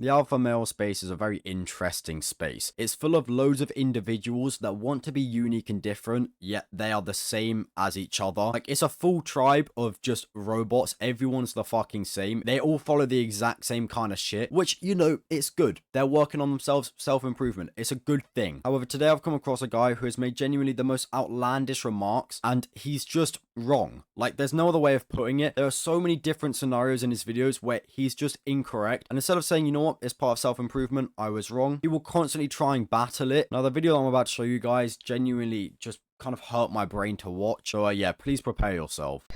The alpha male space is a very interesting space. It's full of loads of individuals that want to be unique and different, yet they are the same as each other. Like, it's a full tribe of just robots. Everyone's the fucking same. They all follow the exact same kind of shit, which, you know, it's good. They're working on themselves, self-improvement. It's a good thing. However, today I've come across a guy who has made genuinely the most outlandish remarks, and he's just wrong. Like, there's no other way of putting it. There are so many different scenarios in his videos where he's just incorrect, and instead of saying, you know what, it's part of self-improvement, I was wrong, he will constantly try and battle it. Now, the video I'm about to show you guys genuinely just kind of hurt my brain to watch, so yeah, please prepare yourself.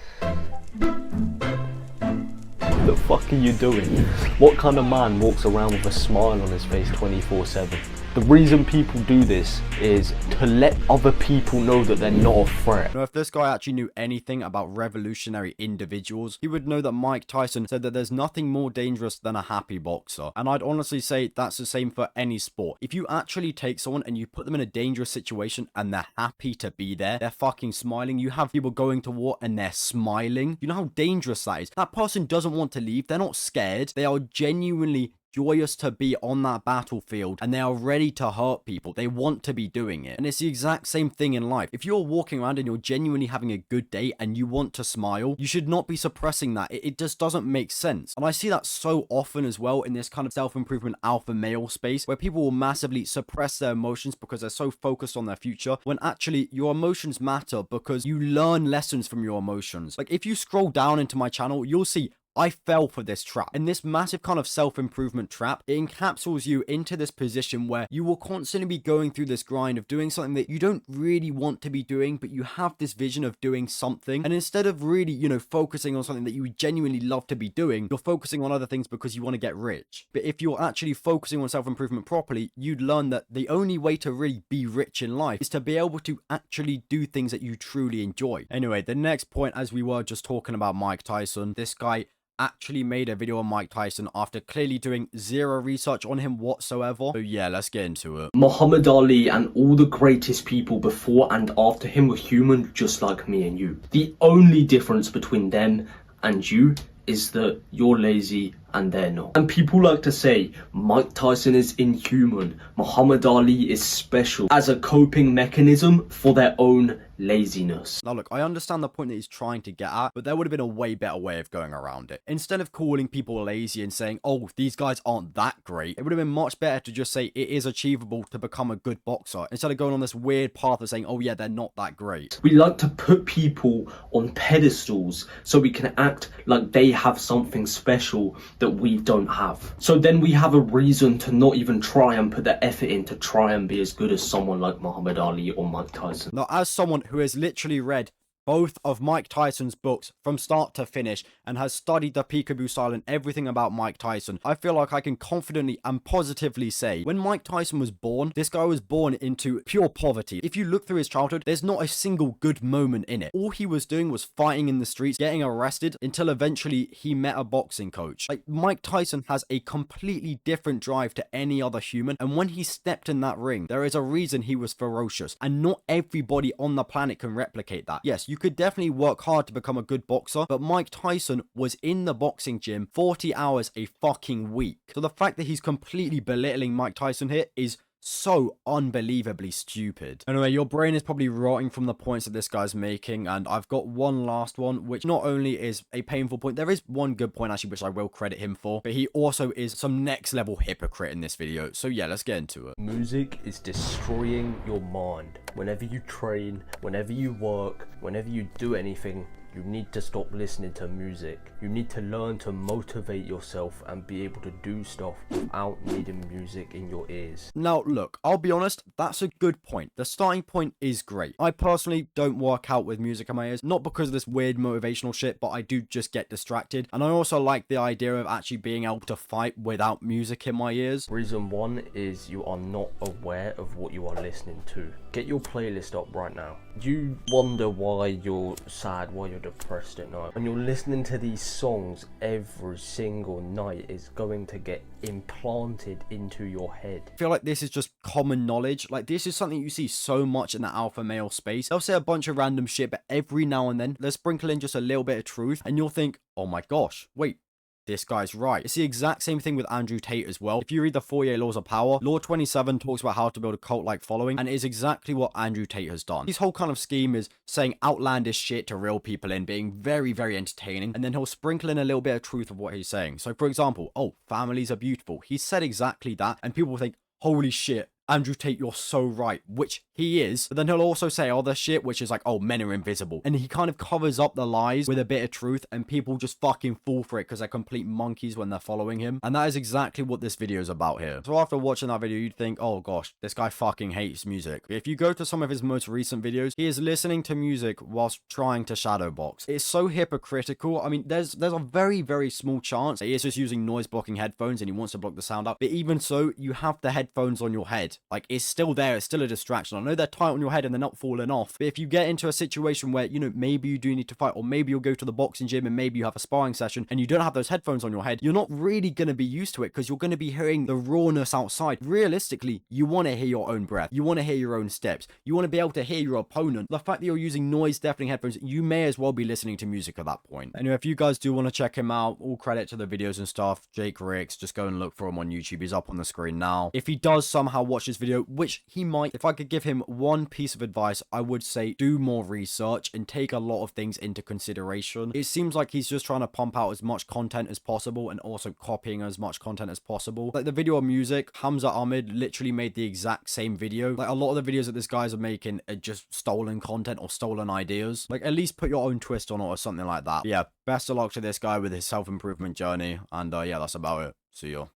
The fuck are you doing? What kind of man walks around with a smile on his face 24/7? The reason people do this is to let other people know that they're not a threat. Now, if this guy actually knew anything about revolutionary individuals, he would know that Mike Tyson said that there's nothing more dangerous than a happy boxer. And I'd honestly say that's the same for any sport. If you actually take someone and you put them in a dangerous situation and they're happy to be there, they're fucking smiling. You have people going to war and they're smiling. You know how dangerous that is? That person doesn't want to leave. They're not scared. They are genuinely joyous to be on that battlefield, and they are ready to hurt people. They want to be doing it. And it's the exact same thing in life. If you're walking around and you're genuinely having a good day and you want to smile, you should not be suppressing that. It just doesn't make sense. And I see that so often as well in this kind of self-improvement alpha male space, where people will massively suppress their emotions because they're so focused on their future, when actually your emotions matter because you learn lessons from your emotions. Like, if you scroll down into my channel, you'll see I fell for this trap. And this massive kind of self-improvement trap, it encapsulates you into this position where you will constantly be going through this grind of doing something that you don't really want to be doing, but you have this vision of doing something. And instead of really, you know, focusing on something that you genuinely love to be doing, you're focusing on other things because you want to get rich. But if you're actually focusing on self-improvement properly, you'd learn that the only way to really be rich in life is to be able to actually do things that you truly enjoy. Anyway, the next point, as we were just talking about Mike Tyson, this guy actually made a video on Mike Tyson after clearly doing zero research on him whatsoever. So yeah, let's get into it. Muhammad Ali and all the greatest people before and after him were human just like me and you. The only difference between them and you is that you're lazy and they're not. And people like to say Mike Tyson is inhuman, Muhammad Ali is special, as a coping mechanism for their own laziness. Now look, I understand the point that he's trying to get at, but there would have been a way better way of going around it. Instead of calling people lazy and saying, oh, these guys aren't that great, it would have been much better to just say it is achievable to become a good boxer, instead of going on this weird path of saying, oh yeah, they're not that great. We like to put people on pedestals so we can act like they have something special that we don't have. So then we have a reason to not even try and put the effort in to try and be as good as someone like Muhammad Ali or Mike Tyson. Now, as someone who has literally read both of Mike Tyson's books from start to finish and has studied the peekaboo style and everything about Mike Tyson, I feel like I can confidently and positively say when Mike Tyson was born, this guy was born into pure poverty. If you look through his childhood, there's not a single good moment in it. All he was doing was fighting in the streets, getting arrested, until eventually he met a boxing coach. Like, Mike Tyson has a completely different drive to any other human, and when he stepped in that ring, there is a reason he was ferocious, and not everybody on the planet can replicate that. Yes, you could definitely work hard to become a good boxer, but Mike Tyson was in the boxing gym 40 hours a fucking week. So the fact that he's completely belittling Mike Tyson here is so unbelievably stupid. Anyway, your brain is probably rotting from the points that this guy's making, and I've got one last one, which not only is a painful point, there is one good point actually, which I will credit him for, but he also is some next level hypocrite in this video. So yeah, let's get into it. Music is destroying your mind. Whenever you train, whenever you work, whenever you do anything, you need to stop listening to music. You need to learn to motivate yourself and be able to do stuff without needing music in your ears. Now, look, I'll be honest, that's a good point. The starting point is great. I personally don't work out with music in my ears, not because of this weird motivational shit, but I do just get distracted. And I also like the idea of actually being able to fight without music in my ears. Reason one is you are not aware of what you are listening to. Get your playlist up right now. You wonder why you're sad, why you're depressed at night. When you're listening to these songs every single night, it's going to get implanted into your head. I feel like this is just common knowledge. Like, this is something you see so much in the alpha male space. They'll say a bunch of random shit, but every now and then they'll sprinkle in just a little bit of truth, and you'll think, oh my gosh, wait, this guy's right. It's the exact same thing with Andrew Tate as well. If you read the 48 Laws of Power, Law 27 talks about how to build a cult-like following, and it is exactly what Andrew Tate has done. His whole kind of scheme is saying outlandish shit to real people and being very, very entertaining, and then he'll sprinkle in a little bit of truth of what he's saying. So for example, oh, families are beautiful. He said exactly that, and people will think, holy shit, Andrew Tate, you're so right, which he is. But then he'll also say other shit, which is like, oh, men are invisible. And he kind of covers up the lies with a bit of truth, and people just fucking fall for it because they're complete monkeys when they're following him. And that is exactly what this video is about here. So after watching that video, you'd think, oh gosh, this guy fucking hates music. If you go to some of his most recent videos, he is listening to music whilst trying to shadow box. It's so hypocritical. I mean, there's a very, very small chance that he is just using noise blocking headphones and he wants to block the sound out. But even so, you have the headphones on your head. Like, it's still there. It's still a distraction. I know they're tight on your head and they're not falling off. But if you get into a situation where, you know, maybe you do need to fight, or maybe you'll go to the boxing gym and maybe you have a sparring session and you don't have those headphones on your head, you're not really going to be used to it because you're going to be hearing the rawness outside. Realistically, you want to hear your own breath. You want to hear your own steps. You want to be able to hear your opponent. The fact that you're using noise deafening headphones, you may as well be listening to music at that point. Anyway, if you guys do want to check him out, all credit to the videos and stuff. Jake Ricks, just go and look for him on YouTube. He's up on the screen now. If he does somehow watch this video, which he might, if I could give him one piece of advice, I would say do more research and take a lot of things into consideration. It seems like he's just trying to pump out as much content as possible and also copying as much content as possible. Like the video on music, Hamza Ahmed literally made the exact same video. Like a lot of the videos that this guys are making are just stolen content or stolen ideas. Like at least put your own twist on it or something like that. But yeah, best of luck to this guy with his self-improvement journey, and yeah, that's about it. See ya.